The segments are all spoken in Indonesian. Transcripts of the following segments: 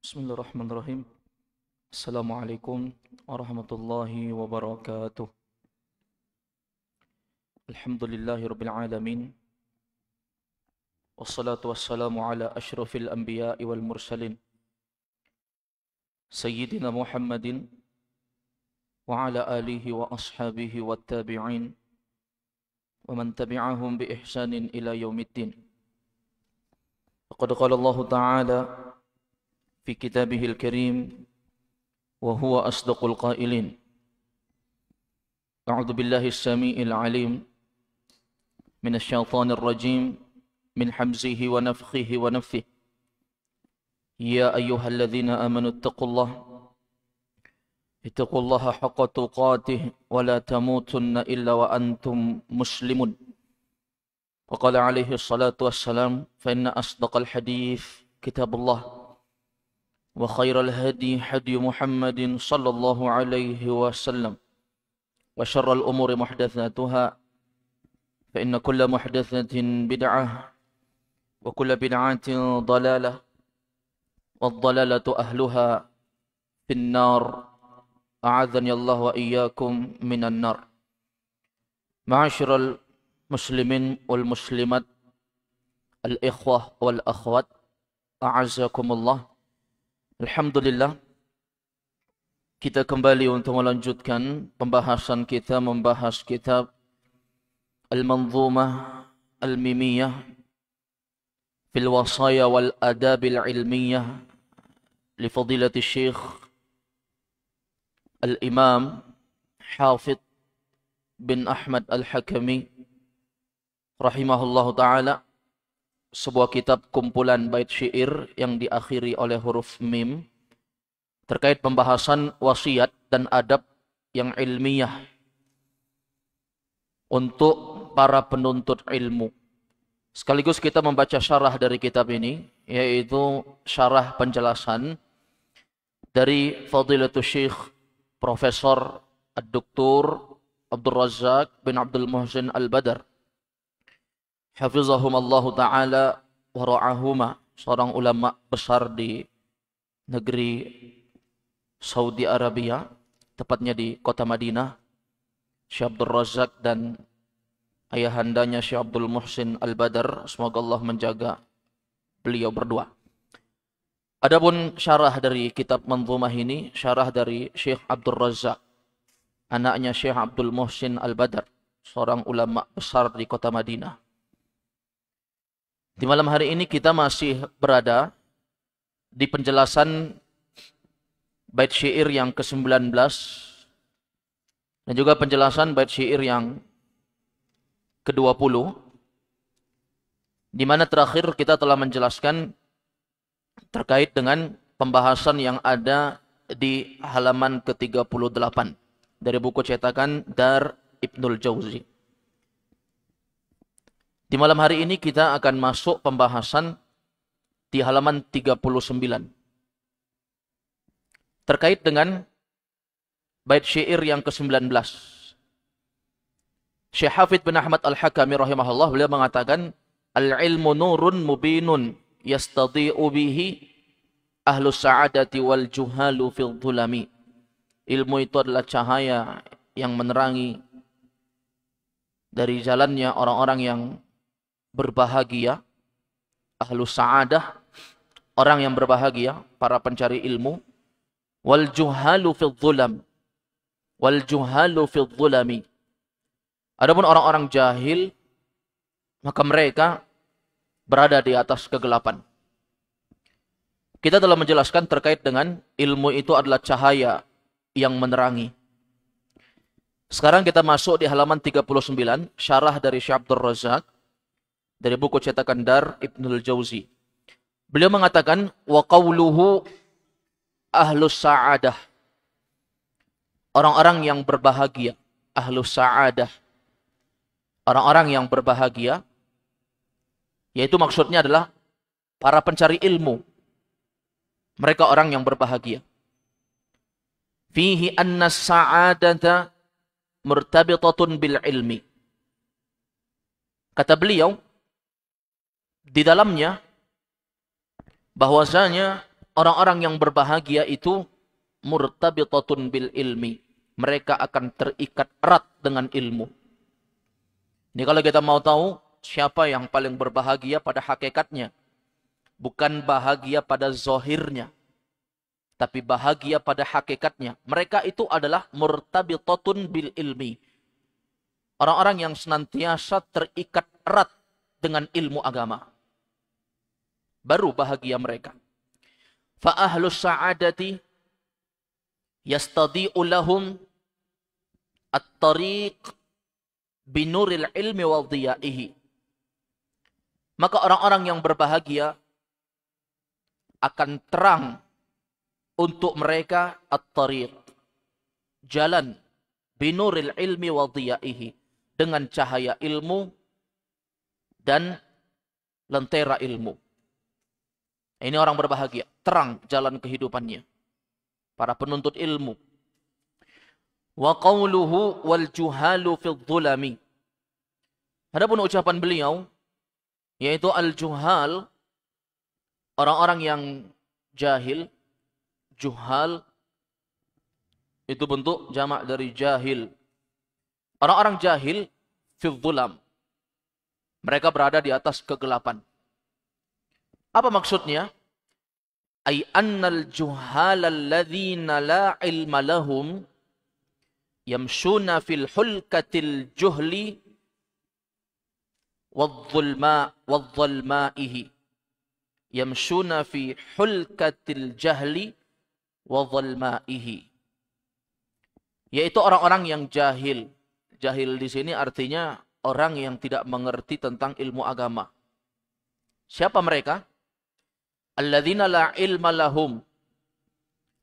Bismillahirrahmanirrahim. Assalamualaikum warahmatullahi wabarakatuh. Alhamdulillahirabbil alamin. Wassalatu wassalamu ala asyrafil anbiya'i wal mursalin. Sayyidina Muhammadin wa ala alihi wa ashabihi wat tabi'in wa man tabi'ahum bi ihsanin ila yaumiddin. Faqad qala Allah Ta'ala في كتابه الكريم وهو أصدق القائلين أعوذ بالله السميع العليم من الشيطان الرجيم من حمزه ونفخه ونفثه يا أيها الذين آمنوا اتقوا الله حق تقاته ولا تموتن إلا وأنتم مسلمون وقال عليه الصلاة والسلام فإن أصدق الحديث كتاب الله وخير الهدي هدي محمد صلى الله عليه وسلم وشر الأمور محدثاتها فإن كل محدثة بدعة وكل بدعة ضلالة والضلالة أهلها في النار أعاذني الله وإياكم من النار. معاشر المسلمين والمسلمات الإخوة والأخوات أعزكم الله. Alhamdulillah, kita kembali untuk melanjutkan pembahasan kita membahas kitab Al-Manzumah Al-Mimiyah fil Wasaya wal Adabil Ilmiyah li Fadilati Syekh Al-Imam Hafidh bin Ahmad Al-Hakami rahimahullahu ta'ala. Sebuah kitab kumpulan bait syair yang diakhiri oleh huruf mim terkait pembahasan wasiat dan adab yang ilmiah untuk para penuntut ilmu. Sekaligus kita membaca syarah dari kitab ini, yaitu syarah penjelasan dari Fadilatul Syekh Profesor Ad-Doktor Abdul Razak bin Abdul Muhsin Al-Badar Hafizahumallahu ta'ala wa ra'ahuma, seorang ulama besar di negeri Saudi Arabia, tepatnya di kota Madinah, Syekh Abdul Razak dan ayahandanya Syekh Abdul Muhsin Al-Badar. Semoga Allah menjaga beliau berdua. Adapun syarah dari kitab Manzumah ini, syarah dari Syekh Abdul Razak, anaknya Syekh Abdul Muhsin Al-Badar, seorang ulama besar di kota Madinah. Di malam hari ini kita masih berada di penjelasan bait syair yang ke-19 dan juga penjelasan bait syair yang ke-20 Di mana terakhir kita telah menjelaskan terkait dengan pembahasan yang ada di halaman ke-38 dari buku cetakan Dar Ibnul Jauzi. Di malam hari ini kita akan masuk pembahasan di halaman 39 terkait dengan bait syair yang ke-19. Syekh Hafidz bin Ahmad Al-Hakami rahimahullah, beliau mengatakan, al-ilmu nurun mubinun yastadi'u bihi ahlus sa'adati wal juhalu fil dhulami. Ilmu itu adalah cahaya yang menerangi dari jalannya orang-orang yang berbahagia, ahlus sa'adah, orang yang berbahagia, para pencari ilmu, wal juhalu fil dhulam, wal juhalu fil dhulami. Adapun orang-orang jahil, maka mereka berada di atas kegelapan. Kita telah menjelaskan terkait dengan ilmu itu adalah cahaya yang menerangi. Sekarang kita masuk di halaman 39, syarah dari Syekh Abdul Razak, dari buku cetakan Dar Ibnul Jauzi. Beliau mengatakan, wa qawluhu ahlus sa'adah. Orang-orang yang berbahagia, ahlus sa'adah. Orang-orang yang berbahagia, yaitu maksudnya adalah para pencari ilmu. Mereka orang yang berbahagia. Fihi anna sa'adata murtabitatun bil ilmi. Kata beliau, di dalamnya, bahwasanya orang-orang yang berbahagia itu murtabitatun bil ilmi. Mereka akan terikat erat dengan ilmu. Ini kalau kita mau tahu siapa yang paling berbahagia pada hakikatnya. Bukan bahagia pada zohirnya. Tapi bahagia pada hakikatnya. Mereka itu adalah murtabitatun bil ilmi. Orang-orang yang senantiasa terikat erat dengan ilmu agama. Baru bahagia mereka. Fa ahlus sa'adati yastadi'u lahum at-tariq binuril ilmi wa dhiyaihi. Maka orang-orang yang berbahagia akan terang untuk mereka at-tariq, jalan, binuril ilmi wa dhiyaihi, dengan cahaya ilmu dan lentera ilmu. Ini orang berbahagia, terang jalan kehidupannya. Para penuntut ilmu. Wa qawluhu wal juhalu fil dhulami. Adapun ucapan beliau, yaitu al-juhal, orang-orang yang jahil, juhal, itu bentuk jamak dari jahil. Orang-orang jahil, fil dhulam. Mereka berada di atas kegelapan. Apa maksudnya? Ay annal juhal alladhina la ilma lahum yamshuna fil hulkatil juhli wadh-dhulma'ihi. Yamshuna fi hulkatil jahli wadh-dhulma'ihi. Yaitu orang-orang yang jahil. Jahil di sini artinya orang yang tidak mengerti tentang ilmu agama. Siapa mereka? Alladzina la ilma lahum.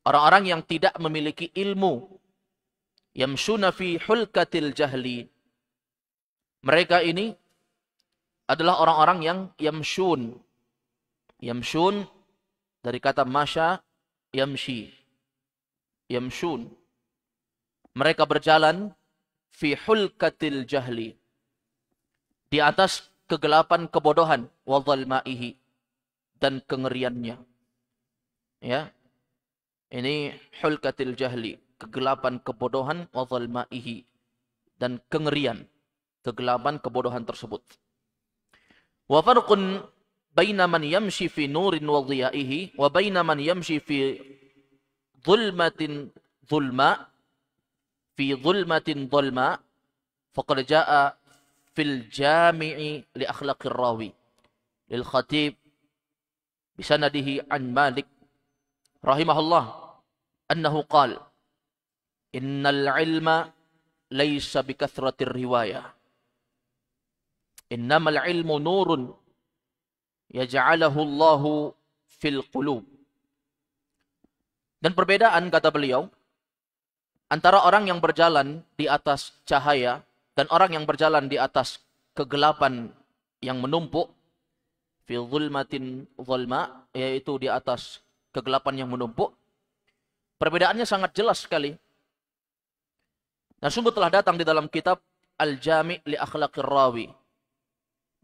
Orang-orang yang tidak memiliki ilmu. Yamshuna fi hulkatil jahli. Mereka ini adalah orang-orang yang yamshun. Yamshun dari kata masya, yamshi. Yamshun. Mereka berjalan fi hulkatil jahli. Di atas kegelapan kebodohan. Wa dhalma'ihi. Dan kengeriannya. Ya. Ini hulkatil jahli. Kegelapan kebodohan wa dhalma'ihi. Dan kengerian. Kegelapan kebodohan tersebut. Wa farqun baina man yamshi fi nurin wa dhiyaihi wa baina man yamshi fi dhulmatin dhulma fi dhulmatin dhulma faqad jaa fil jami'i li akhlaqir rawi lil khatib bisanadihi an Malik rahimahullah annahu qala innal ilma laysa bikathratir riwayah innamal ilmu nurun yaj'alahu Allahu fil qulub. Dan perbedaan, kata beliau, antara orang yang berjalan di atas cahaya dan orang yang berjalan di atas kegelapan yang menumpuk, fi zulmatin zulma, yaitu di atas kegelapan yang menumpuk, perbedaannya sangat jelas sekali. Dan sungguh telah datang di dalam kitab Al-Jami' li Akhlaqir Rawi.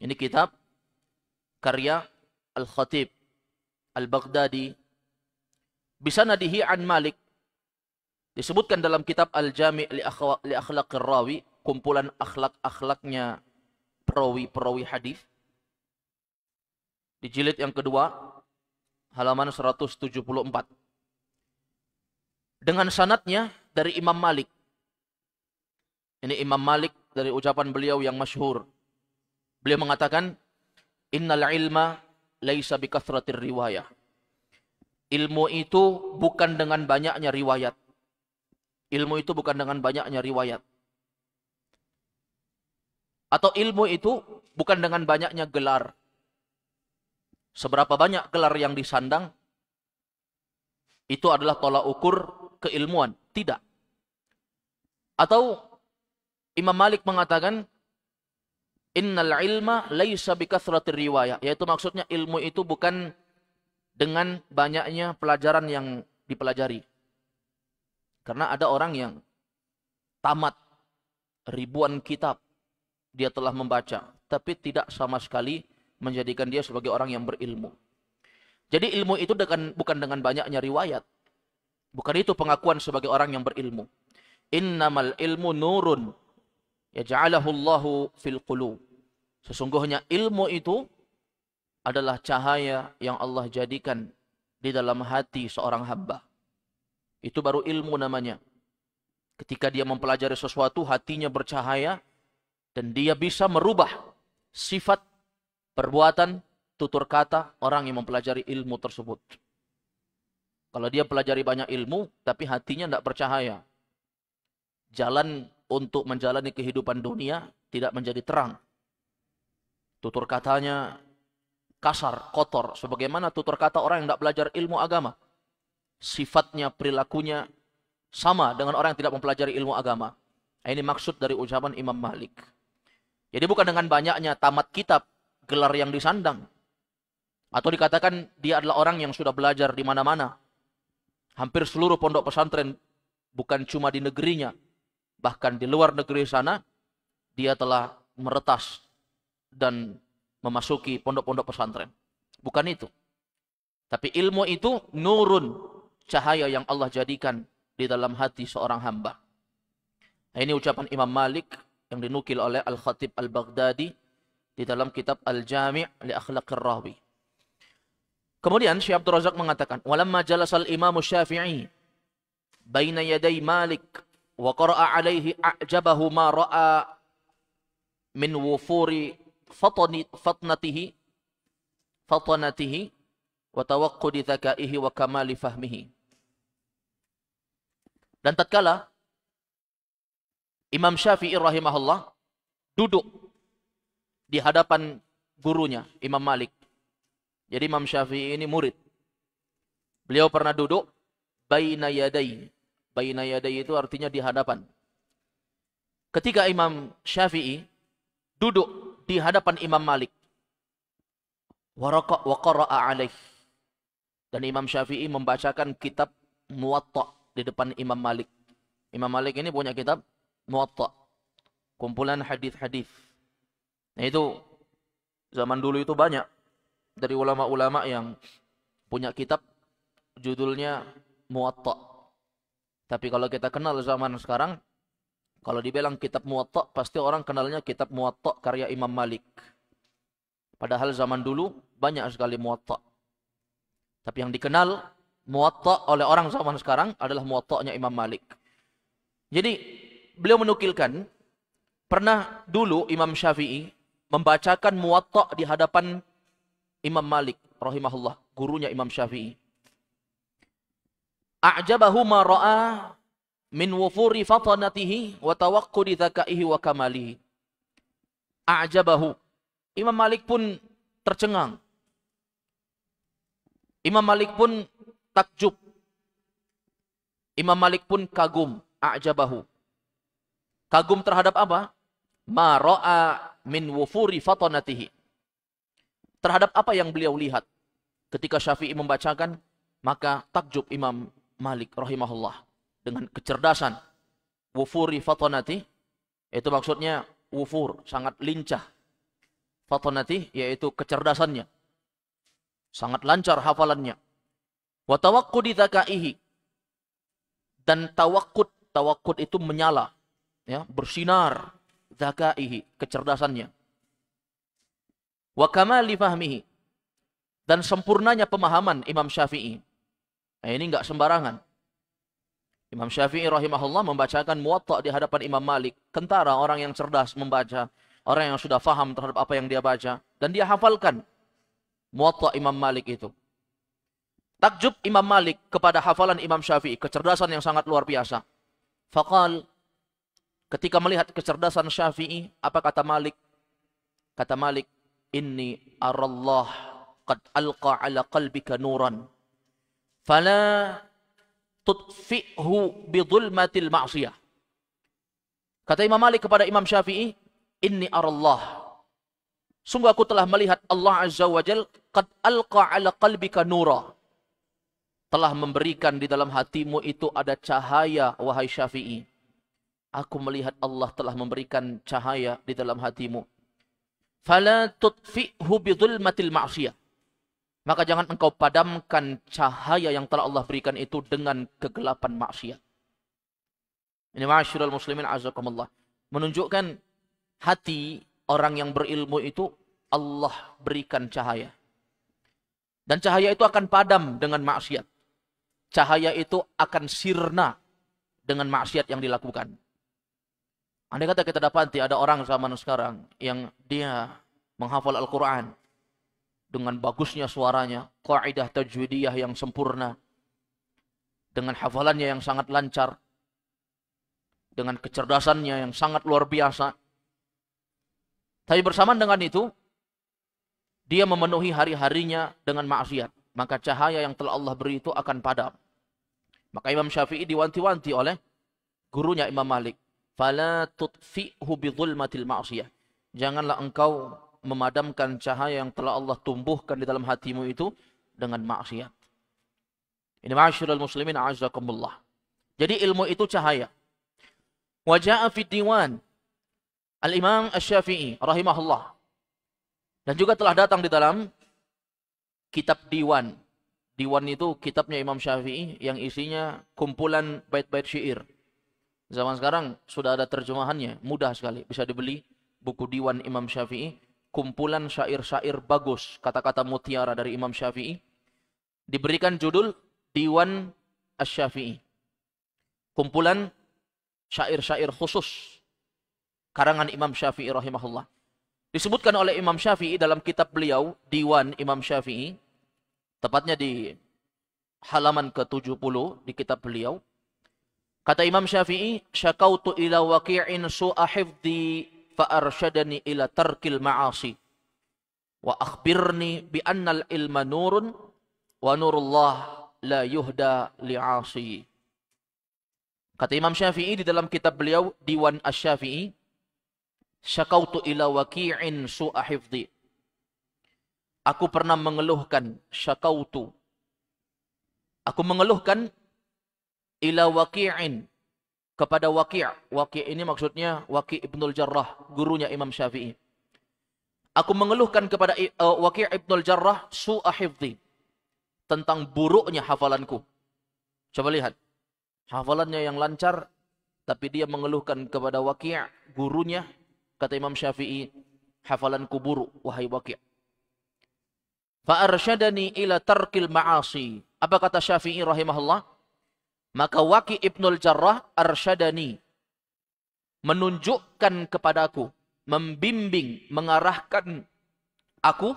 Ini kitab karya Al-Khatib Al-Baghdadi. Bisanadihi an Malik. Disebutkan dalam kitab Al-Jami' li Akhlaqir Rawi, kumpulan akhlak-akhlaknya perawi-perawi hadis. Di jilid yang kedua, halaman 174. Dengan sanadnya dari Imam Malik. Ini Imam Malik dari ucapan beliau yang masyhur. Beliau mengatakan, innal ilma laisa bikathratir riwayah. Ilmu itu bukan dengan banyaknya riwayat. Ilmu itu bukan dengan banyaknya riwayat. Atau ilmu itu bukan dengan banyaknya gelar. Seberapa banyak gelar yang disandang, itu adalah tolak ukur keilmuan. Tidak. Atau Imam Malik mengatakan, innal ilma laisa bikathratir riwayah. Yaitu maksudnya ilmu itu bukan dengan banyaknya pelajaran yang dipelajari. Karena ada orang yang tamat ribuan kitab dia telah membaca, tapi tidak sama sekali menjadikan dia sebagai orang yang berilmu. Jadi ilmu itu bukan dengan banyaknya riwayat. Bukan itu pengakuan sebagai orang yang berilmu. Innamal ilmu nurun yaj'alahu Allahu fil qulub. Sesungguhnya ilmu itu adalah cahaya yang Allah jadikan di dalam hati seorang hamba. Itu baru ilmu namanya. Ketika dia mempelajari sesuatu, hatinya bercahaya dan dia bisa merubah sifat, perbuatan, tutur kata orang yang mempelajari ilmu tersebut. Kalau dia pelajari banyak ilmu tapi hatinya tidak bercahaya, jalan untuk menjalani kehidupan dunia tidak menjadi terang. Tutur katanya kasar, kotor. Sebagaimana tutur kata orang yang tidak belajar ilmu agama. Sifatnya, perilakunya sama dengan orang yang tidak mempelajari ilmu agama. Ini maksud dari ucapan Imam Malik. Jadi bukan dengan banyaknya tamat kitab, gelar yang disandang. Atau dikatakan dia adalah orang yang sudah belajar di mana-mana. Hampir seluruh pondok pesantren, bukan cuma di negerinya, bahkan di luar negeri sana, dia telah meretas dan memasuki pondok-pondok pesantren. Bukan itu. Tapi ilmu itu nurun, cahaya yang Allah jadikan di dalam hati seorang hamba. Nah, ini ucapan Imam Malik yang dinukil oleh Al-Khatib Al-Baghdadi di dalam kitab Al-Jami' li Akhlaqir Rawi. Kemudian Syekh Abdul Razak mengatakan, "Walamma jalasal Imam Syafi'i baina yaday Malik wa qara'a alaihi a'jabahu ma ra'a min wufuri fatnatihi wa tawaqqudi dzakaihi wa kamali fahmihi." Dan tatkala Imam Syafi'i rahimahullah duduk di hadapan gurunya Imam Malik. Jadi Imam Syafi'i ini murid. Beliau pernah duduk baina yaday. Baina yaday itu artinya di hadapan. Ketika Imam Syafi'i duduk di hadapan Imam Malik, wa qara'a alaih. Dan Imam Syafi'i membacakan kitab Muwatta di depan Imam Malik. Imam Malik ini punya kitab Muwatta, kumpulan hadis-hadis. Nah itu zaman dulu itu banyak dari ulama-ulama yang punya kitab judulnya Muwatta. Tapi kalau kita kenal zaman sekarang, kalau dibilang kitab Muwatta, pasti orang kenalnya kitab Muwatta karya Imam Malik. Padahal zaman dulu banyak sekali Muwatta. Tapi yang dikenal Muwatta oleh orang zaman sekarang adalah Muwatta'nya Imam Malik. Jadi beliau menukilkan, pernah dulu Imam Syafi'i membacakan Muwatta di hadapan Imam Malik rahimahullah, gurunya Imam Syafi'i. A'jabahu ma ra'a min wufuri fatanatihi wa tawaqqudi dzakaihi wa kamalihi. A'jabahu. Imam Malik pun tercengang Imam Malik pun takjub. Imam Malik pun kagum, a'jabahu. Kagum terhadap apa? Ma ra'a min wufuri fatanatihi. Terhadap apa yang beliau lihat ketika Syafi'i membacakan, maka takjub Imam Malik rahimahullah dengan kecerdasan. Wufuri fatanati, itu maksudnya wufur, sangat lincah. Fatanati, yaitu kecerdasannya. Sangat lancar hafalannya. Wa tawaqqudi dzakaihi. Dan tawakkut itu menyala, ya, bersinar, dzakaihi, kecerdasannya. Wa kamali fahmihi, dan sempurnanya pemahaman Imam Syafi'i. Nah, ini enggak sembarangan. Imam Syafi'i rahimahullah membacakan Muwatta di hadapan Imam Malik. Kentara orang yang cerdas membaca, orang yang sudah faham terhadap apa yang dia baca, dan dia hafalkan Muwatta Imam Malik itu. Takjub Imam Malik kepada hafalan Imam Syafi'i, kecerdasan yang sangat luar biasa. Faqal, ketika melihat kecerdasan Syafi'i, apa kata Malik? Kata Malik, inni arallah qad alqa ala qalbika nuran, fala tutfi'hu bidhulmatil ma'siyah. Kata Imam Malik kepada Imam Syafi'i, inni arallah, sungguh aku telah melihat Allah Azza wa Jal qad alqa ala qalbika nura, telah memberikan di dalam hatimu itu ada cahaya, wahai Syafi'i. Aku melihat Allah telah memberikan cahaya di dalam hatimu. Fala tutfi'hu bidhulmatil ma'siyah. Maka jangan engkau padamkan cahaya yang telah Allah berikan itu dengan kegelapan maksiat. Ini ma'asyiral muslimin azakumullah. Menunjukkan hati orang yang berilmu itu Allah berikan cahaya. Dan cahaya itu akan padam dengan maksiat. Cahaya itu akan sirna dengan maksiat yang dilakukan. Andai kata kita dapati ada orang zaman sekarang yang dia menghafal Al-Quran dengan bagusnya suaranya, kaidah tajwidiyah yang sempurna, dengan hafalannya yang sangat lancar, dengan kecerdasannya yang sangat luar biasa. Tapi bersamaan dengan itu, dia memenuhi hari-harinya dengan maksiat. Maka cahaya yang telah Allah beri itu akan padam. Maka Imam Syafi'i diwanti-wanti oleh gurunya Imam Malik. Fala tutfi'hu bidhulmatil ma'siyah. Janganlah engkau memadamkan cahaya yang telah Allah tumbuhkan di dalam hatimu itu dengan maksiat. Ini ma'asyiral muslimin a'azzakumullah. Jadi ilmu itu cahaya. Wa ja'a fi diwan Al-Imam Asy-Syafi'i rahimahullah. Dan juga telah datang di dalam kitab Diwan. Diwan itu kitabnya Imam Syafi'i yang isinya kumpulan bait-bait syair. Zaman sekarang sudah ada terjemahannya, mudah sekali. Bisa dibeli buku Diwan Imam Syafi'i. Kumpulan syair-syair bagus, kata-kata mutiara dari Imam Syafi'i. Diberikan judul Diwan Asy-Syafi'i. Kumpulan syair-syair khusus karangan Imam Syafi'i rahimahullah. Disebutkan oleh Imam Syafi'i dalam kitab beliau, Diwan Imam Syafi'i, tepatnya di halaman ke-70 di kitab beliau. Kata Imam Syafi'i, syakautu ila waqi'in su'a hifdhi fa arsyadani ila tarkil ma'asi wa akhbirni bi annal ilma nurun wa nurullah la yuhda li'asi. Kata Imam Syafi'i di dalam kitab beliau, Diwan Asy-Syafi'i, syakautu ila waqi'in su'a hifdhi. Aku pernah mengeluhkan, syakautu. Aku mengeluhkan ila waqi'in, kepada Waqi'. Waqi' ini maksudnya Waqi' Ibnul Jarrah, gurunya Imam Syafi'i. Aku mengeluhkan kepada Waqi' Ibnul Jarrah su'a hifdhi, tentang buruknya hafalanku. Coba lihat. Hafalannya yang lancar, tapi dia mengeluhkan kepada Waqi', gurunya. Kata Imam Syafi'i, hafalanku buruk, wahai Waqi'. Fa'arsyadani ila tarkil ma'asi. Apa kata Syafi'i rahimahullah? Maka Waqi' Ibnul Jarrah arsyadani, menunjukkan kepadaku, membimbing, mengarahkan aku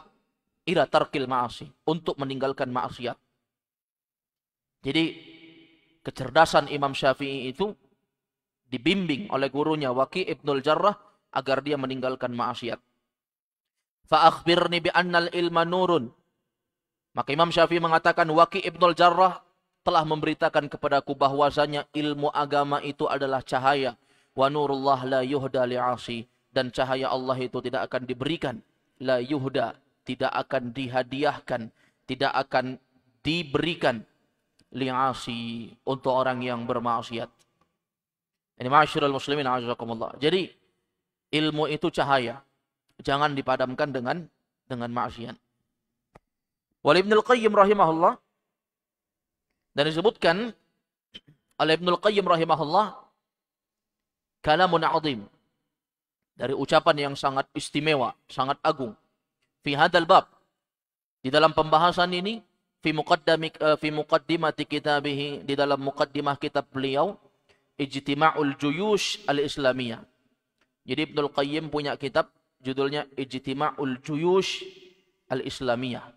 ila tarkil ma'asi, untuk meninggalkan maksiat. Jadi kecerdasan Imam Syafi'i itu dibimbing oleh gurunya Waqi' Ibnul Jarrah agar dia meninggalkan maksiat. Fa akhbirni bi annal ilma nurun. Maka Imam Syafi'i mengatakan, Waqi' Ibnul Jarrah telah memberitakan kepadaku bahwasanya ilmu agama itu adalah cahaya. Wa nurullah la yuhda li'asi. Dan cahaya Allah itu tidak akan diberikan. La yuhda. Tidak akan dihadiahkan. Tidak akan diberikan. Li'asi. Untuk orang yang bermaksiat. Ini ma'asyiral muslimin a'azakumullah. Jadi ilmu itu cahaya. Jangan dipadamkan dengan maksiat. Wal Ibnul Qayyim rahimahullah, dan disebutkan oleh Ibnul Qayyim rahimahullah, kalamun azim, dari ucapan yang sangat istimewa, sangat agung. Fi hadzal bab, di dalam pembahasan ini, fi muqaddimati kitabih, di dalam muqaddimah kitab beliau, Ijtima'ul Juyush al-Islamiyah. Jadi Ibnul Qayyim punya kitab judulnya Ijtima'ul Juyush al-Islamiyah.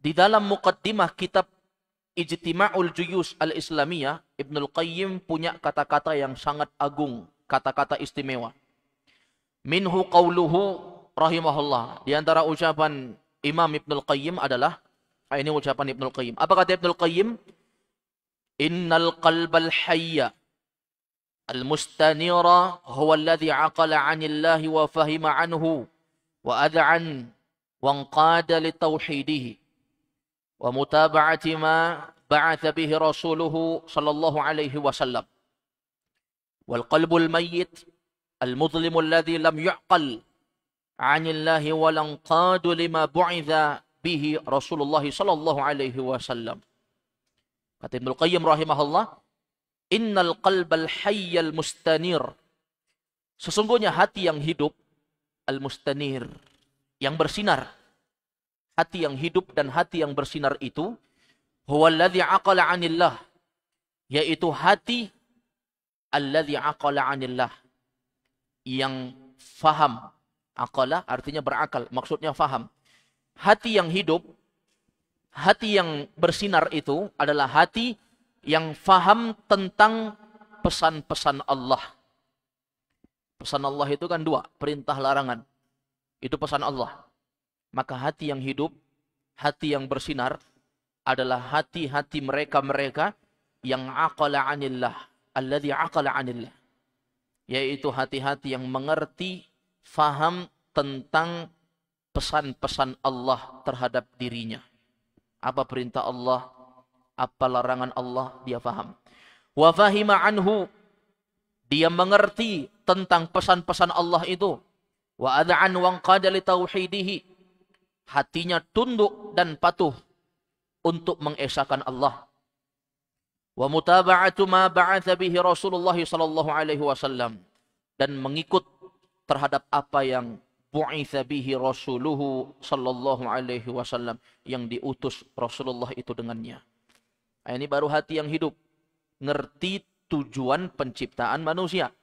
Di dalam muqaddimah kitab Ijtima'ul Juyush al-Islamiyah, Ibnul Qayyim punya kata-kata yang sangat agung, kata-kata istimewa. Minhu qawluhu rahimahullah. Di antara ucapan Imam Ibnul Qayyim adalah, ini ucapan Ibnul Qayyim. Apa kata Ibnul Qayyim? Innal qalbal hayya al-mustanira huwa alladhi aqala 'anillahi wa fahima 'anhu wa ad'an wa anqada li tauhidihi wa mutaba'ati ma ba'atha bihi rasuluhu sallallahu alaihi wasallam. Wal qalbul mayyit al-mudlimu alladhi lam yu'qal 'anillahi wa lanqadu lima bu'itha bihi rasulullah sallallahu alaihi wasallam. Kata Ibnul Qayyim rahimahullah, innal qalbal hayyal mustanir. Sesungguhnya hati yang hidup, al-mustanir, yang bersinar. Hati yang hidup dan hati yang bersinar itu, huwallazi aqala 'anillah, yaitu hati allazi aqala 'anillah, yang faham. Aqala artinya berakal, maksudnya faham. Hati yang hidup, hati yang bersinar itu adalah hati yang faham tentang pesan-pesan Allah. Pesan Allah itu kan dua, perintah larangan. Itu pesan Allah. Maka hati yang hidup, hati yang bersinar adalah hati-hati mereka-mereka yang aqala 'anillah, alladzi aqala 'anillah. Yaitu hati-hati yang mengerti, faham tentang pesan-pesan Allah terhadap dirinya. Apa perintah Allah, apa larangan Allah, dia faham. Wa fahima anhu, dia mengerti tentang pesan-pesan Allah itu. Wa ad'an wa anqada li tauhidihi, hatinya tunduk dan patuh untuk mengesahkan Allah. Wa mutaba'atu ma ba'atha bihi Rasulullah sallallahu alaihi wasallam, dan mengikut terhadap apa yang bu'itha bihi rasuluhu sallallahu alaihi wasallam, yang diutus Rasulullah itu dengannya. Ini baru hati yang hidup. Ngerti tujuan penciptaan manusia.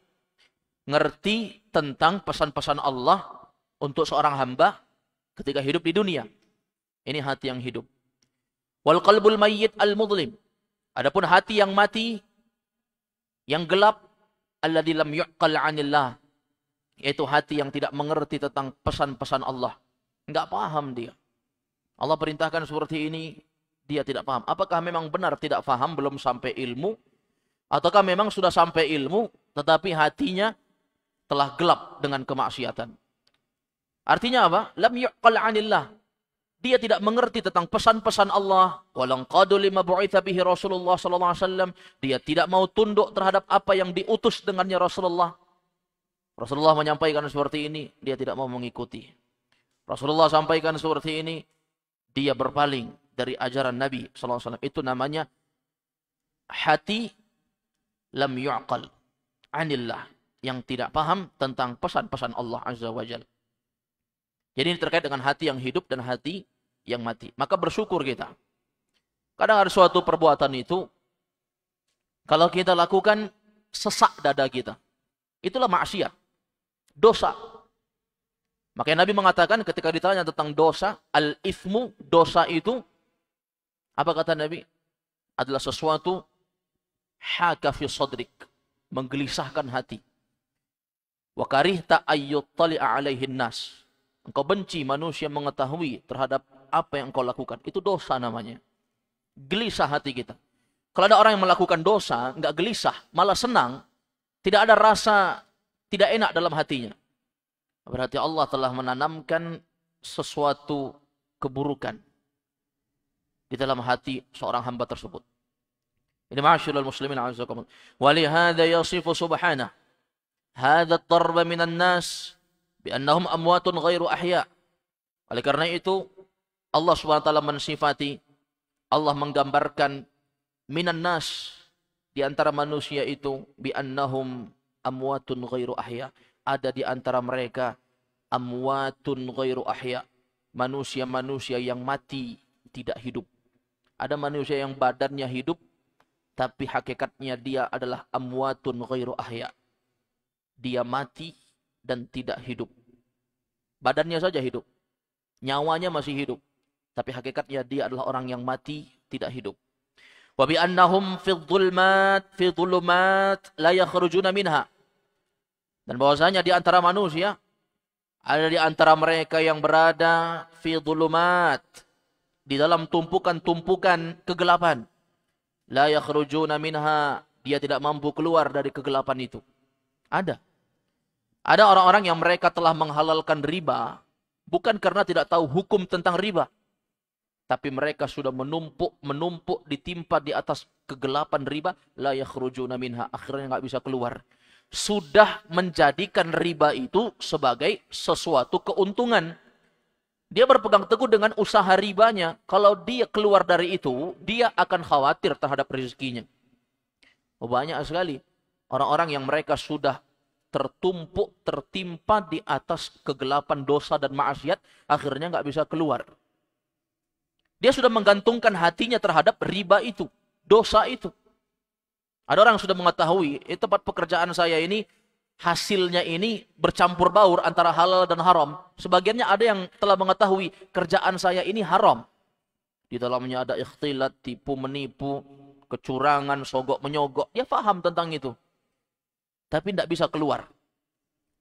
Ngerti tentang pesan-pesan Allah untuk seorang hamba ketika hidup di dunia. Ini hati yang hidup. Wal qalbul mayyit al-mudlim. Adapun hati yang mati, yang gelap, alladzi lam yu'qal 'anillah, yaitu hati yang tidak mengerti tentang pesan-pesan Allah. Enggak paham dia. Allah perintahkan seperti ini, dia tidak paham. Apakah memang benar tidak paham, belum sampai ilmu? Ataukah memang sudah sampai ilmu, tetapi hatinya telah gelap dengan kemaksiatan? Artinya apa? Lam yu'qal 'anillah. Dia tidak mengerti tentang pesan-pesan Allah. Walanqadu lima bu'itha bihi Rasulullah sallallahu alaihi wasallam. Dia tidak mau tunduk terhadap apa yang diutus dengannya Rasulullah. Rasulullah menyampaikan seperti ini, dia tidak mau mengikuti. Rasulullah sampaikan seperti ini, dia berpaling dari ajaran Nabi sallallahu alaihi wasallam. Itu namanya hati lam yu'qal 'anillah, yang tidak paham tentang pesan-pesan Allah azza wajalla. Jadi ini terkait dengan hati yang hidup dan hati yang mati. Maka bersyukur kita. Kadang ada suatu perbuatan itu, kalau kita lakukan, sesak dada kita. Itulah maksiat. Dosa. Makanya Nabi mengatakan ketika ditanya tentang dosa, al-ithmu, dosa itu, apa kata Nabi? Adalah sesuatu haka fi sadrik, menggelisahkan hati. Wa karihta ayyuttali'a alaihin nas. Engkau benci manusia mengetahui terhadap apa yang engkau lakukan. Itu dosa namanya. Gelisah hati kita. Kalau ada orang yang melakukan dosa, enggak gelisah, malah senang, tidak ada rasa tidak enak dalam hatinya. Berarti Allah telah menanamkan sesuatu keburukan di dalam hati seorang hamba tersebut. Ini ma'asyiral muslimin a'azzakumullah. Walihada yasifu subhanahu hadha ad-darba minan nas bi annahum amwatun ghairu ahya. Oleh karena itu Allah Subhanahu wa taala mensifati, Allah menggambarkan minan nas, di antara manusia itu, bi annahum amwatun ghairu ahya. Ada di antara mereka amwatun ghairu ahya, manusia-manusia yang mati tidak hidup. Ada manusia yang badannya hidup tapi hakikatnya dia adalah amwatun ghairu ahya. Dia mati dan tidak hidup. Badannya saja hidup, nyawanya masih hidup, tapi hakikatnya dia adalah orang yang mati tidak hidup. Wa bi annahum fi dhulumat la yakhrujuna minha. Dan bahwasanya di antara manusia ada di antara mereka yang berada fi dhulumat, di dalam tumpukan-tumpukan kegelapan. La yakhrujuna minha, dia tidak mampu keluar dari kegelapan itu. Ada orang-orang yang mereka telah menghalalkan riba bukan karena tidak tahu hukum tentang riba, tapi mereka sudah menumpuk ditimpa di atas kegelapan riba. La yakhrujuna minha, akhirnya nggak bisa keluar. Sudah menjadikan riba itu sebagai sesuatu keuntungan. Dia berpegang teguh dengan usaha ribanya. Kalau dia keluar dari itu, dia akan khawatir terhadap rezekinya. Banyak sekali orang-orang yang mereka sudah tertimpa di atas kegelapan dosa dan maksiat, akhirnya nggak bisa keluar. Dia sudah menggantungkan hatinya terhadap riba itu, dosa itu. Ada orang yang sudah mengetahui, tempat pekerjaan saya ini, hasilnya ini bercampur baur antara halal dan haram. Sebagiannya ada yang telah mengetahui, kerjaan saya ini haram. Di dalamnya ada ikhtilat, tipu menipu, kecurangan, sogok menyogok. Dia paham tentang itu, tapi tidak bisa keluar.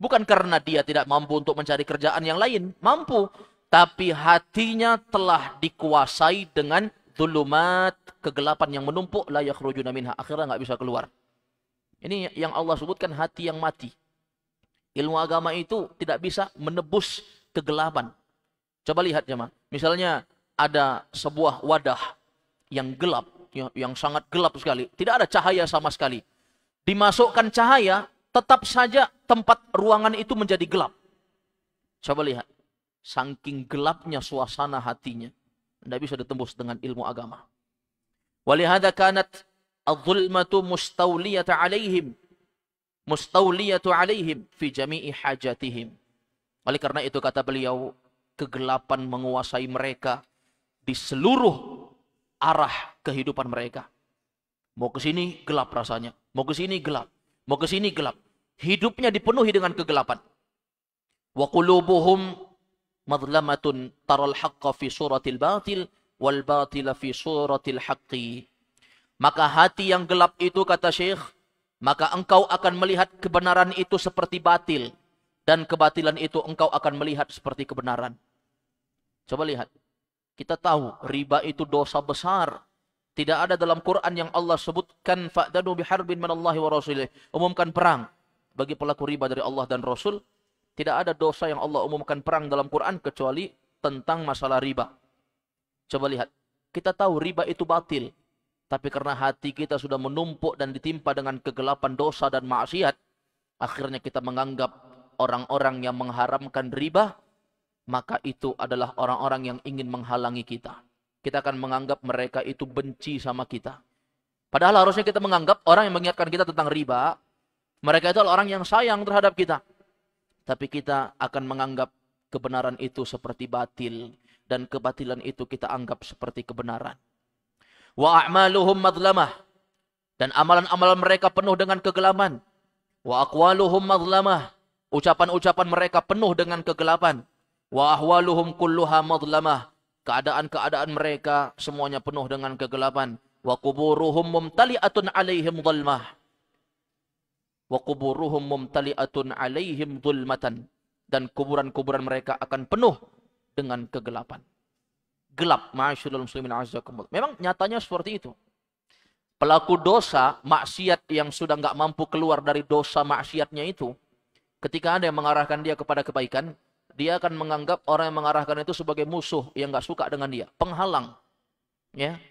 Bukan karena dia tidak mampu untuk mencari kerjaan yang lain, mampu. Tapi hatinya telah dikuasai dengan zulumat, kegelapan yang menumpuk, la yakhrujuna minha, akhirnya nggak bisa keluar. Ini yang Allah sebutkan hati yang mati. Ilmu agama itu tidak bisa menebus kegelapan. Coba lihat jemaah. Misalnya ada sebuah wadah yang gelap, yang sangat gelap sekali. Tidak ada cahaya sama sekali. Dimasukkan cahaya, tetap saja tempat ruangan itu menjadi gelap. Coba lihat. Saking gelapnya suasana hatinya. Tidak bisa ditembus dengan ilmu agama. Walihada kanat al-zulmatu mustawliyatu alaihim fi jami'i hajatihim. Oleh karena itu kata beliau, kegelapan menguasai mereka di seluruh arah kehidupan mereka. Mau ke sini gelap rasanya, mau ke sini gelap, mau ke sini gelap. Hidupnya dipenuhi dengan kegelapan. Wa qulubuhum madlamatun taral haqqa fi suratil batil wal batila fi suratil haqqi. Maka hati yang gelap itu, kata Syekh, maka engkau akan melihat kebenaran itu seperti batil, dan kebatilan itu engkau akan melihat seperti kebenaran. Coba lihat. Kita tahu riba itu dosa besar. Tidak ada dalam Quran yang Allah sebutkan fa'danu biharbin minallahi wa rasulih, umumkan perang bagi pelaku riba dari Allah dan Rasul. Tidak ada dosa yang Allah umumkan perang dalam Quran kecuali tentang masalah riba. Coba lihat. Kita tahu riba itu batil. Tapi karena hati kita sudah menumpuk dan ditimpa dengan kegelapan dosa dan maksiat, akhirnya kita menganggap orang-orang yang mengharamkan riba, maka itu adalah orang-orang yang ingin menghalangi kita. Kita akan menganggap mereka itu benci sama kita. Padahal harusnya kita menganggap orang yang mengingatkan kita tentang riba, mereka itu adalah orang yang sayang terhadap kita. Tapi kita akan menganggap kebenaran itu seperti batil, dan kebatilan itu kita anggap seperti kebenaran. Wa a'maluhum madlamah, dan amalan-amalan mereka penuh dengan kegelapan. Wa aqwaluhum madlamah, ucapan-ucapan mereka penuh dengan kegelapan. Wa ahwaluhum kulluha madlamah, keadaan-keadaan mereka semuanya penuh dengan kegelapan. Wa quburuhum mumtali'atun 'alaihim dhulmah. Wa quburuhum mumtali'atun 'alaihim dhulmatan, dan kuburan-kuburan mereka akan penuh dengan kegelapan. gelap. Ma'asyiral muslimin azakumullah. Memang nyatanya seperti itu. Pelaku dosa, maksiat yang sudah nggak mampu keluar dari dosa maksiatnya itu, ketika ada yang mengarahkan dia kepada kebaikan, dia akan menganggap orang yang mengarahkan itu sebagai musuh yang nggak suka dengan dia, penghalang. Ya.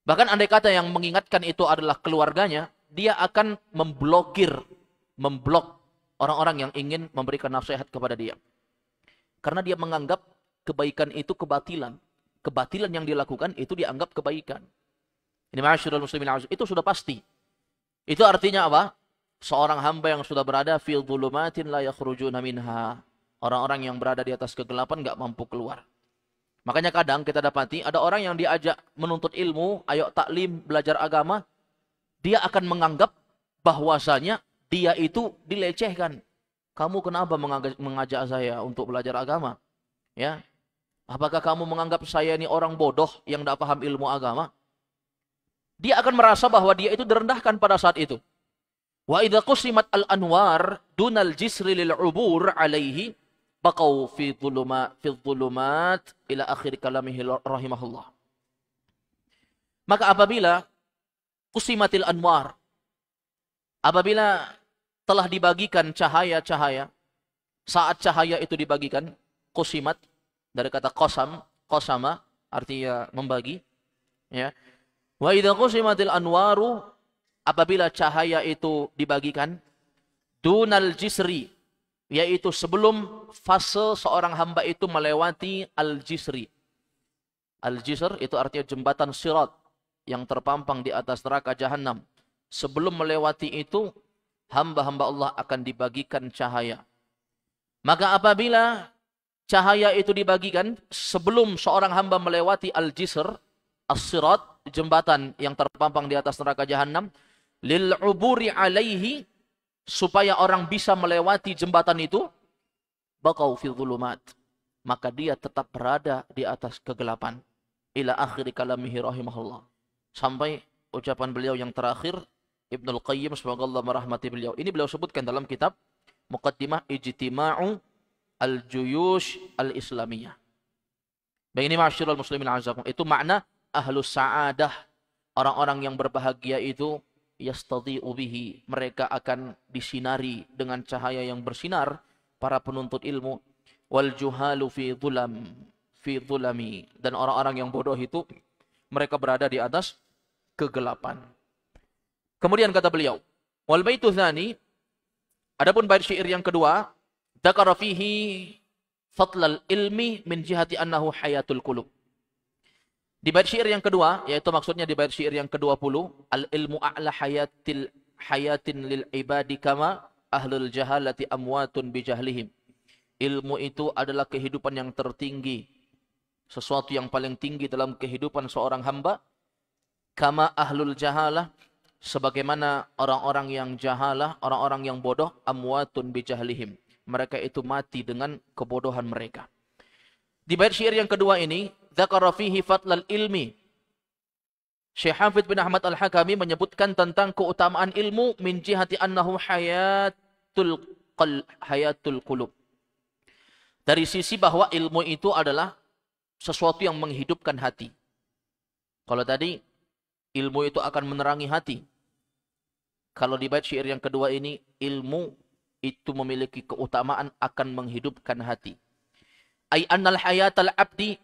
Bahkan andai kata yang mengingatkan itu adalah keluarganya, dia akan memblok orang-orang yang ingin memberikan nasihat kepada dia. Karena dia menganggap kebaikan itu kebatilan. Kebatilan yang dilakukan itu dianggap kebaikan. Ini ma'asyiral muslimin azim. Itu sudah pasti. Itu artinya apa? Seorang hamba yang sudah berada fil dhulumatin la yakhrujuna minha. Orang-orang yang berada di atas kegelapan enggak mampu keluar. Makanya kadang kita dapati ada orang yang diajak menuntut ilmu, ayo taklim, belajar agama, dia akan menganggap bahwasanya dia itu dilecehkan. Kamu kenapa mengajak saya untuk belajar agama? Ya. Apakah kamu menganggap saya ini orang bodoh yang tidak paham ilmu agama? Dia akan merasa bahwa dia itu direndahkan pada saat itu. Wa idza qusimat al-anwar dunal jisri lil ubur alaihi baqau fi dhulumat ila akhir kalamihi rahimahullah. Maka apabila qusimatil anwar, apabila telah dibagikan cahaya-cahaya, saat cahaya itu dibagikan, qusimat dari kata qasama artinya membagi, ya. Wa idza qusimatil anwaru, apabila cahaya itu dibagikan, dunal jisri, yaitu sebelum fase seorang hamba itu melewati al-jisri. Al-jisr itu artinya jembatan sirat yang terpampang di atas neraka jahanam. Sebelum melewati itu, hamba-hamba Allah akan dibagikan cahaya. Maka apabila cahaya itu dibagikan sebelum seorang hamba melewati al-jisr, as-sirat, jembatan yang terpampang di atas neraka jahanam, lil uburi alaihi, supaya orang bisa melewati jembatan itu, baqau fi dhulumat, maka dia tetap berada di atas kegelapan, ila akhir kalamihi rahimahullah, sampai ucapan beliau yang terakhir, Ibnul Qayyim, semoga Allah merahmati beliau. Ini beliau sebutkan dalam kitab Muqaddimah Ijtima'u al-Juyush al-Islamiyah. Baik, ini ma'asyiral muslimin azakum, itu makna ahlus sa'adah, orang-orang yang berbahagia itu, yastadhi'u bihi, mereka akan disinari dengan cahaya yang bersinar para penuntut ilmu. Wal juhalu fi dhulami, dan orang-orang yang bodoh itu mereka berada di atas kegelapan. Kemudian kata beliau, wal baitu tsani, adapun bait syair yang kedua, dzakara fihi fadlal ilmi min jihati annahu hayatul qulub. Di bait syair yang kedua, yaitu maksudnya di bait syair yang ke-20, al-ilmu a'la hayatin lil ibadi kama ahlul jahalati amwatun bijahlihim. Ilmu itu adalah kehidupan yang tertinggi, sesuatu yang paling tinggi dalam kehidupan seorang hamba, kama ahlul jahalah, sebagaimana orang-orang yang jahalah, orang-orang yang bodoh, amwatun bijahlihim, mereka itu mati dengan kebodohan mereka. Di bait syair yang kedua ini, dzakara fihi fadlal ilmi, Syekh Hafidz bin Ahmad Al-Hakami menyebutkan tentang keutamaan ilmu min jihati annahu hayatul qulub. Dari sisi bahwa ilmu itu adalah sesuatu yang menghidupkan hati. Kalau tadi ilmu itu akan menerangi hati. Kalau di bait syair yang kedua ini, ilmu itu memiliki keutamaan akan menghidupkan hati. Ai annal hayatal abdi,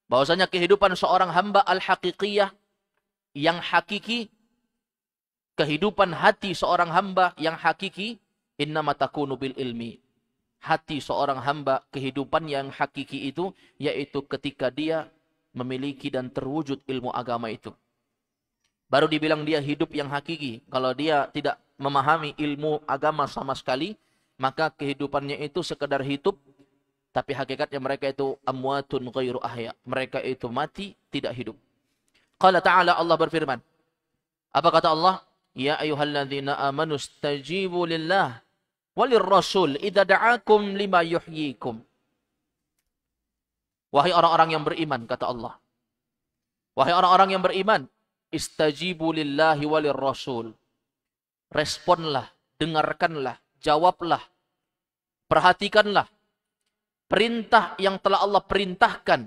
bahwasanya kehidupan seorang hamba al-haqiqiyah, yang hakiki, kehidupan hati seorang hamba yang hakiki, innama takunu bil ilmi. Hati seorang hamba, kehidupan yang hakiki itu, yaitu ketika dia memiliki dan terwujud ilmu agama itu. Baru dibilang dia hidup yang hakiki. Kalau dia tidak memahami ilmu agama sama sekali, maka kehidupannya itu sekedar hidup, tapi hakikatnya mereka itu amwatun ghairu ahya. Mereka itu mati, tidak hidup. Qala ta'ala, Allah berfirman. Apa kata Allah? Ya ayyuhalladzina amanu stajibu lillah walir rasul idza da'akum lima yuhyikum. Wahai orang-orang yang beriman, kata Allah. Wahai orang-orang yang beriman, istajibu lillahi walir rasul. Responlah, dengarkanlah, jawablah, perhatikanlah perintah yang telah Allah perintahkan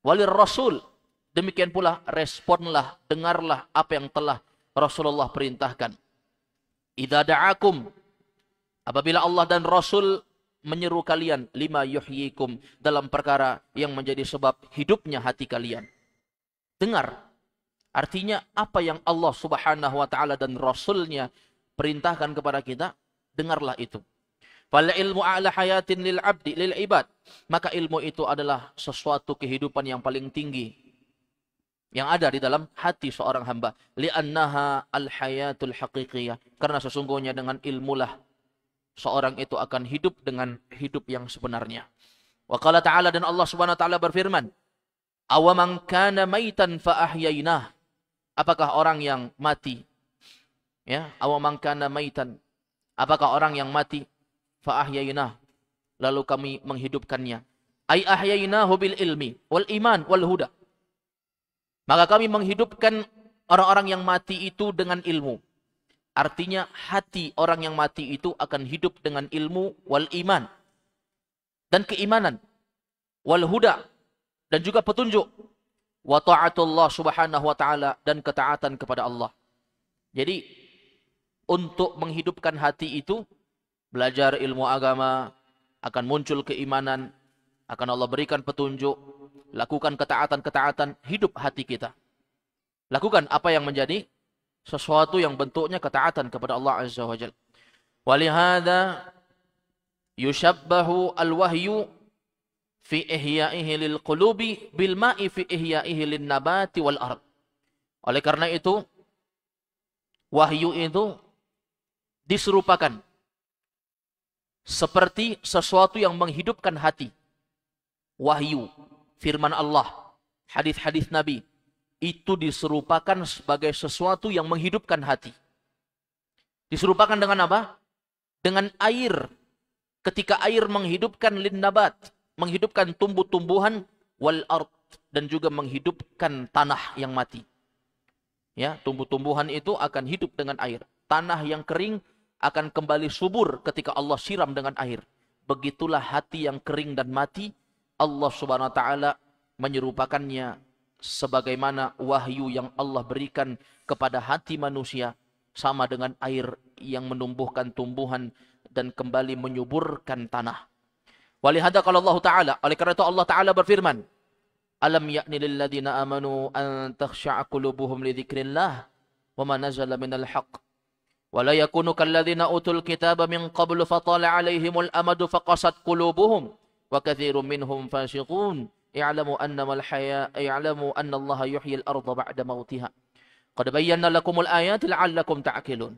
walir rasul. Demikian pula responlah, dengarlah apa yang telah Rasulullah perintahkan. Idza da'akum, apabila Allah dan Rasul menyeru kalian, lima yuhyikum, dalam perkara yang menjadi sebab hidupnya hati kalian. Dengar. Artinya apa yang Allah Subhanahu wa taala dan Rasulnya perintahkan kepada kita, dengarlah itu. Fal ilmu a'la hayatin lil abdi lil ibad. Maka ilmu itu adalah sesuatu kehidupan yang paling tinggi yang ada di dalam hati seorang hamba. Li'annaha al-hayatul haqiqiyah. Karena sesungguhnya dengan ilmulah seorang itu akan hidup dengan hidup yang sebenarnya. Wa qala ta'ala, dan Allah Subhanahu wa taala berfirman, "Awaman kana maitan fa ahyainah." Apakah orang yang mati? Ya, awaman kana maitan. Apakah orang yang mati? Fa ahyainah. Lalu kami menghidupkannya. Ai ahyainahu bil ilmi wal iman wal huda. Maka kami menghidupkan orang-orang yang mati itu dengan ilmu. Artinya hati orang yang mati itu akan hidup dengan ilmu wal iman. Dan keimanan. Wal huda. Dan juga petunjuk. Wa ta'atullah subhanahu wa ta'ala. Dan ketaatan kepada Allah. Jadi untuk menghidupkan hati itu, belajar ilmu agama, akan muncul keimanan, akan Allah berikan petunjuk, lakukan ketaatan-ketaatan, hidup hati kita. Lakukan apa yang menjadi sesuatu yang bentuknya ketaatan kepada Allah Azza wa Jalla. Walihada yushabbahu al-wahyu fi ihya'ihi lil qulubi bil ma'i fi ihya'ihi lin nabati wal ard. Oleh karena itu, wahyu itu diserupakan seperti sesuatu yang menghidupkan hati. Wahyu, firman Allah, hadis-hadis Nabi, itu diserupakan sebagai sesuatu yang menghidupkan hati. Diserupakan dengan apa? Dengan air. Ketika air menghidupkan linnabat, menghidupkan tumbuh-tumbuhan, wal ard, dan juga menghidupkan tanah yang mati. Ya, tumbuh-tumbuhan itu akan hidup dengan air. Tanah yang kering akan kembali subur ketika Allah siram dengan air. Begitulah hati yang kering dan mati, Allah Subhanahu wa taala menyerupakannya sebagaimana wahyu yang Allah berikan kepada hati manusia, sama dengan air yang menumbuhkan tumbuhan dan kembali menyuburkan tanah. Walihada qala Allah taala, oleh karena itu Allah taala berfirman, alam ya'ni lil ladzina amanu an takhsha'a qulubuhum li dzikrillah wa ma nazala minal haqq wa la yakunu kal ladzina utul kitaba min qablu fatala 'alaihimul amadu faqasat qulubuhum wa katsirun minhum fasiqun i'lamu annamal haya i'lamu anna Allah yuhyil arda ba'da mautiha qad bayyana lakumul ayati la'allakum ta'qilun.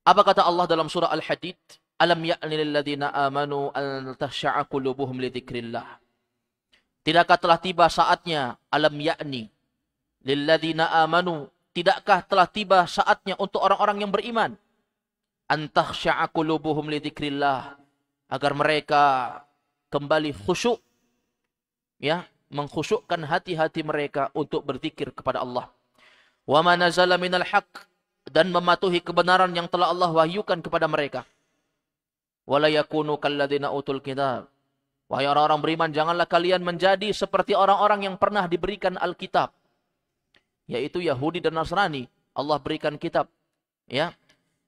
Apa kata Allah dalam surah Al-Hadid? Alam ya'ni lil ladzina amanu an takhsha'a qulubuhum li dzikrillah. Tidakkah telah tiba saatnya, alam ya'ni lil ladzina amanu, tidakkah telah tiba saatnya untuk orang-orang yang beriman, an takhsha'a qulubuhum li dzikrillah, agar mereka kembali khusyuk, ya, mengkhusyukkan hati-hati mereka untuk berzikir kepada Allah. Wa ma nazala minal haqq, dan mematuhi kebenaran yang telah Allah wahyukan kepada mereka. Wala yakunu kalladzina utul kitab. Wahai orang-orang beriman, janganlah kalian menjadi seperti orang-orang yang pernah diberikan Alkitab, yaitu Yahudi dan Nasrani. Allah berikan kitab, ya.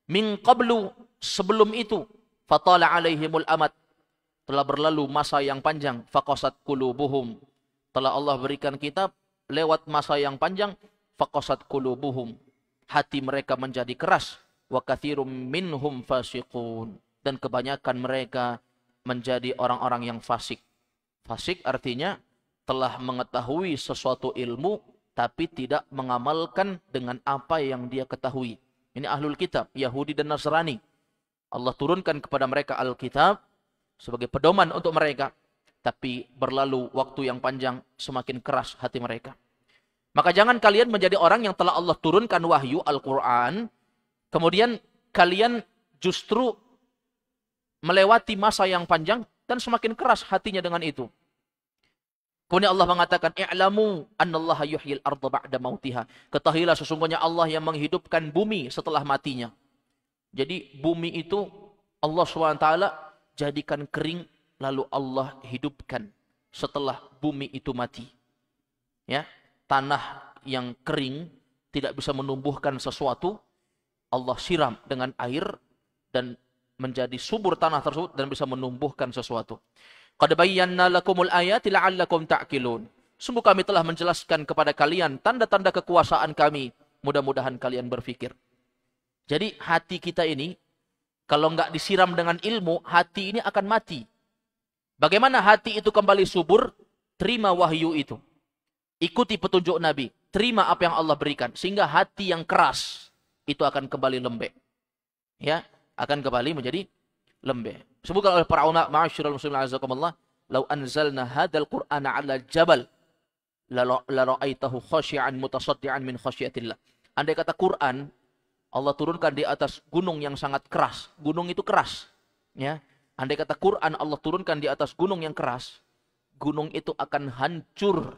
Min qablu, sebelum itu, fatala alaihimul amad, telah berlalu masa yang panjang, faqasat qulubuhum, telah Allah berikan kitab, lewat masa yang panjang, faqasat qulubuhum, hati mereka menjadi keras, wa katsirum minhum fasiqun, dan kebanyakan mereka menjadi orang-orang yang fasik. Fasik artinya telah mengetahui sesuatu ilmu tapi tidak mengamalkan dengan apa yang dia ketahui. Ini ahlul kitab, Yahudi dan Nasrani. Allah turunkan kepada mereka Alkitab sebagai pedoman untuk mereka, tapi berlalu waktu yang panjang, semakin keras hati mereka. Maka jangan kalian menjadi orang yang telah Allah turunkan wahyu Al-Quran, kemudian kalian justru melewati masa yang panjang dan semakin keras hatinya dengan itu. Kemudian Allah mengatakan, i'lamu annallaha yuhyil arda ba'da mautiha. Ketahuilah sesungguhnya Allah yang menghidupkan bumi setelah matinya. Jadi bumi itu Allah SWT jadikan kering, lalu Allah hidupkan setelah bumi itu mati. Ya, tanah yang kering tidak bisa menumbuhkan sesuatu, Allah siram dengan air dan menjadi subur tanah tersebut dan bisa menumbuhkan sesuatu. Qad bayyana lakumul ayati la'allakum ta'qilun. Sungguh kami telah menjelaskan kepada kalian tanda-tanda kekuasaan kami. Mudah-mudahan kalian berfikir. Jadi hati kita ini, kalau nggak disiram dengan ilmu, hati ini akan mati. Bagaimana hati itu kembali subur? Terima wahyu itu. Ikuti petunjuk Nabi. Terima apa yang Allah berikan. Sehingga hati yang keras itu akan kembali lembek. Ya, akan kembali menjadi lembek. Sebutkan oleh para ulama, ma'asyiral muslimin azakumullah, "Lau anzalna hadzal Qur'ana 'ala jabal la ra'aitahu khashi'an mutasaddian min khasyiatillah." Andai kata Quran Allah turunkan di atas gunung yang sangat keras. Gunung itu keras, ya. Andai kata Quran Allah turunkan di atas gunung yang keras, gunung itu akan hancur,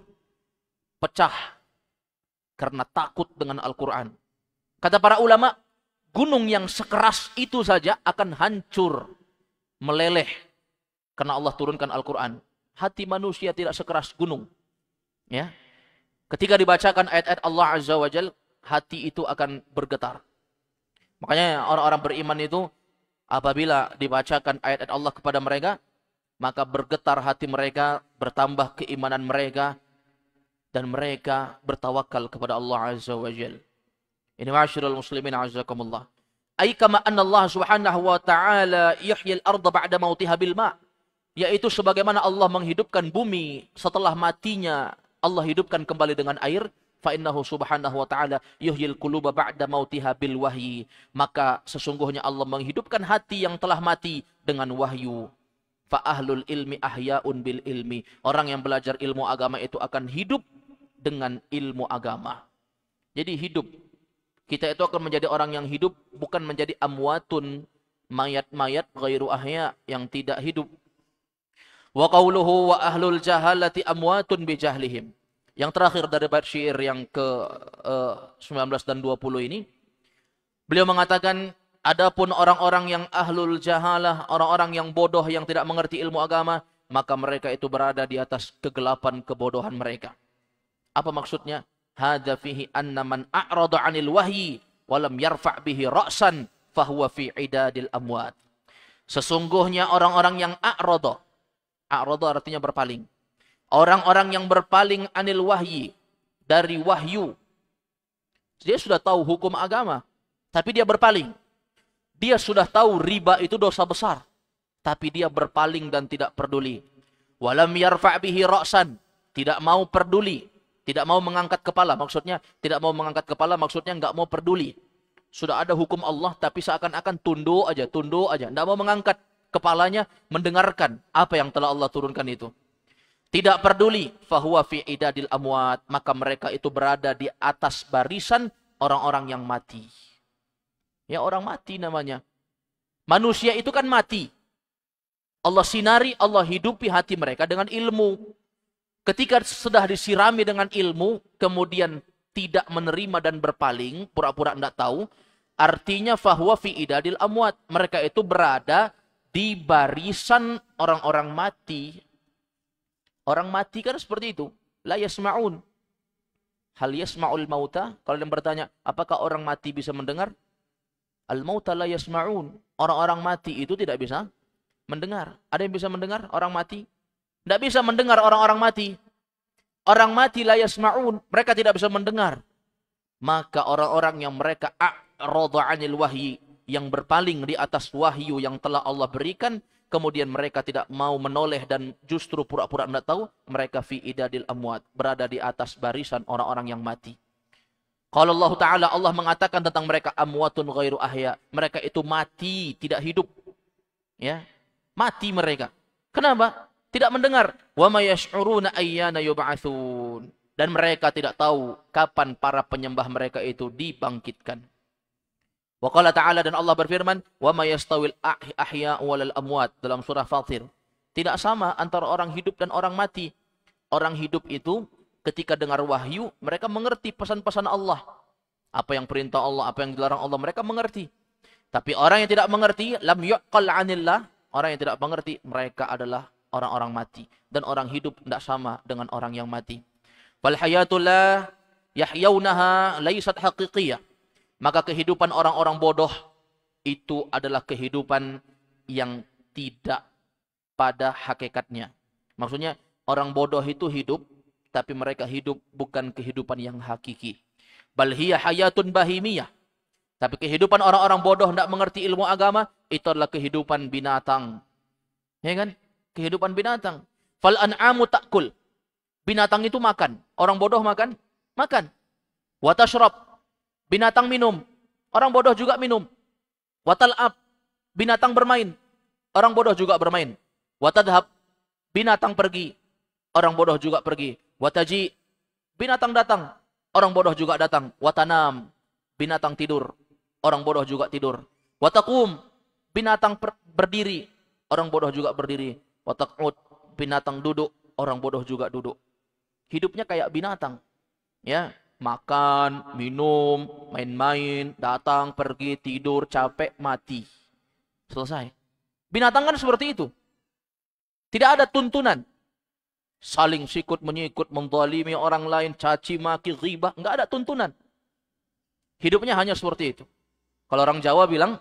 pecah karena takut dengan Al-Quran. Kata para ulama, gunung yang sekeras itu saja akan hancur, meleleh karena Allah turunkan Al-Quran. Hati manusia tidak sekeras gunung. Ya. Ketika dibacakan ayat-ayat Allah Azza wa Jal, hati itu akan bergetar. Makanya orang-orang beriman itu apabila dibacakan ayat-ayat Allah kepada mereka, maka bergetar hati mereka, bertambah keimanan mereka, dan mereka bertawakal kepada Allah Azza wa Jal. Ini ma'asyiral muslimin azakumullah. Ay kama anna Allah subhanahu wa ta'ala yuhyil arda ba'da mautiha bil ma'. Yaitu sebagaimana Allah menghidupkan bumi setelah matinya, Allah hidupkan kembali dengan air. Fa innahu subhanahu wa ta'ala yuhyil quluba ba'da mautiha bil wahyi. Maka sesungguhnya Allah menghidupkan hati yang telah mati dengan wahyu. Fa ahlul ilmi ahya'un bil ilmi. Orang yang belajar ilmu agama itu akan hidup dengan ilmu agama. Jadi hidup. Kita itu akan menjadi orang yang hidup, bukan menjadi amwatun, mayat-mayat ghairu ahya, yang tidak hidup. Wa qawluhu wa ahlul jahalati amwatun bijahlihim. Yang terakhir dari bait syair yang ke 19 dan 20 ini, beliau mengatakan, adapun orang-orang yang ahlul jahalah, orang-orang yang bodoh yang tidak mengerti ilmu agama, maka mereka itu berada di atas kegelapan kebodohan mereka. Apa maksudnya? Hadza fihi anna man a'rada 'anil wahyi wa lam yarfa' bihi ra'san fahuwa fi 'idadil amwat. Sesungguhnya orang-orang yang a'rada artinya berpaling. Orang-orang yang berpaling 'anil wahyi, dari wahyu. Dia sudah tahu hukum agama, tapi dia berpaling. Dia sudah tahu riba itu dosa besar, tapi dia berpaling dan tidak peduli. Wa lam yarfa' bihi ra'san, tidak mau peduli. Tidak mau mengangkat kepala, maksudnya tidak mau mengangkat kepala, maksudnya nggak mau peduli. Sudah ada hukum Allah, tapi seakan-akan tunduk aja, nggak mau mengangkat kepalanya, mendengarkan apa yang telah Allah turunkan itu. Tidak peduli, fahuwa fi idadil amwat, maka mereka itu berada di atas barisan orang-orang yang mati. Ya, orang mati namanya. Manusia itu kan mati. Allah sinari, Allah hidupi hati mereka dengan ilmu. Ketika sudah disirami dengan ilmu, kemudian tidak menerima dan berpaling, pura-pura tidak tahu, artinya fahuwa fi idadil amwat. Mereka itu berada di barisan orang-orang mati. Orang mati kan seperti itu. La yasma'un. Hal yasma'ul mauta? Kalau yang bertanya, apakah orang mati bisa mendengar? Al-mauta la yasma'un. Orang-orang mati itu tidak bisa mendengar. Ada yang bisa mendengar orang mati? Tidak bisa mendengar orang-orang mati. Orang mati la yasma'un. Mereka tidak bisa mendengar. Maka orang-orang yang mereka a'rada 'anil wahyi, yang berpaling di atas wahyu yang telah Allah berikan, kemudian mereka tidak mau menoleh dan justru pura-pura tidak tahu, mereka fi idadil amwat, berada di atas barisan orang-orang yang mati. Kalau Allah Ta'ala, Allah mengatakan tentang mereka amwatun ghairu ahya. Mereka itu mati, tidak hidup. Ya, mati mereka. Kenapa? Tidak mendengar. Wa may yash'uruna ayyana yub'atsun. Dan mereka tidak tahu kapan para penyembah mereka itu dibangkitkan. Wa qala ta'ala, dan Allah berfirman, wa may yastawil ahya wal amwat, dalam surah Fatir. Tidak sama antara orang hidup dan orang mati. Orang hidup itu ketika dengar wahyu, mereka mengerti pesan-pesan Allah. Apa yang perintah Allah, apa yang dilarang Allah, mereka mengerti. Tapi orang yang tidak mengerti, lam yuqal 'anillah, orang yang tidak mengerti, mereka adalah orang-orang mati. Dan orang hidup tidak sama dengan orang yang mati. Wal hayatul la yahyaunaha laysat haqiqiyah. Maka kehidupan orang-orang bodoh itu adalah kehidupan yang tidak pada hakikatnya. Maksudnya orang bodoh itu hidup, tapi mereka hidup bukan kehidupan yang hakiki. Bal hiya hayatun bahimiyah. Tapi kehidupan orang-orang bodoh tidak mengerti ilmu agama, itu adalah kehidupan binatang. Ya kan? Kehidupan binatang. Fal an'amu ta'kul. Binatang itu makan. Orang bodoh makan? Makan. Wa tashrab. Binatang minum. Orang bodoh juga minum. Wa tal'ab. Binatang bermain. Orang bodoh juga bermain. Wa tadhab. Binatang pergi. Orang bodoh juga pergi. Wa taji. Binatang datang. Orang bodoh juga datang. Wa tanam. Binatang tidur. Orang bodoh juga tidur. Wa taqum. Binatang berdiri. Orang bodoh juga berdiri. Wa taq'ud. Binatang duduk. Orang bodoh juga duduk. Hidupnya kayak binatang. Ya, makan, minum, main-main, datang, pergi, tidur, capek, mati. Selesai. Binatang kan seperti itu. Tidak ada tuntunan. Saling sikut menyikut, menzalimi orang lain, caci maki, ghibah, enggak ada tuntunan. Hidupnya hanya seperti itu. Kalau orang Jawa bilang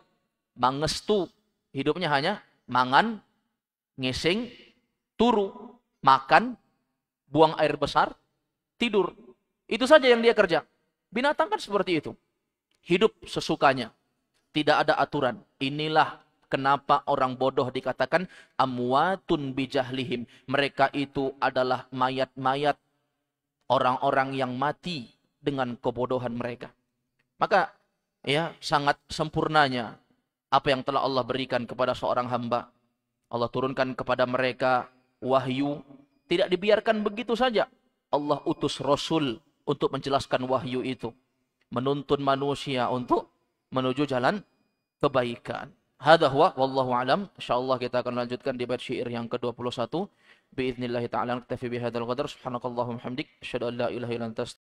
mangestu, hidupnya hanya mangan, ngising, turu, makan, buang air besar, tidur. Itu saja yang dia kerja. Binatang kan seperti itu. Hidup sesukanya. Tidak ada aturan. Inilah kenapa orang bodoh dikatakan amwatun bijahlihim. Mereka itu adalah mayat-mayat orang-orang yang mati dengan kebodohan mereka. Maka ya sangat sempurnanya apa yang telah Allah berikan kepada seorang hamba. Allah turunkan kepada mereka wahyu. Tidak dibiarkan begitu saja. Allah utus Rasul untuk menjelaskan wahyu itu. Menuntun manusia untuk menuju jalan kebaikan. Hadha huwa wallahu alam. Insyaallah kita akan lanjutkan di bait syair yang ke-21. Biiznillah ta'ala naktafi bihadzal qadar. Subhanakallahumma hamdik. Asyhadu an la ilaha illa anta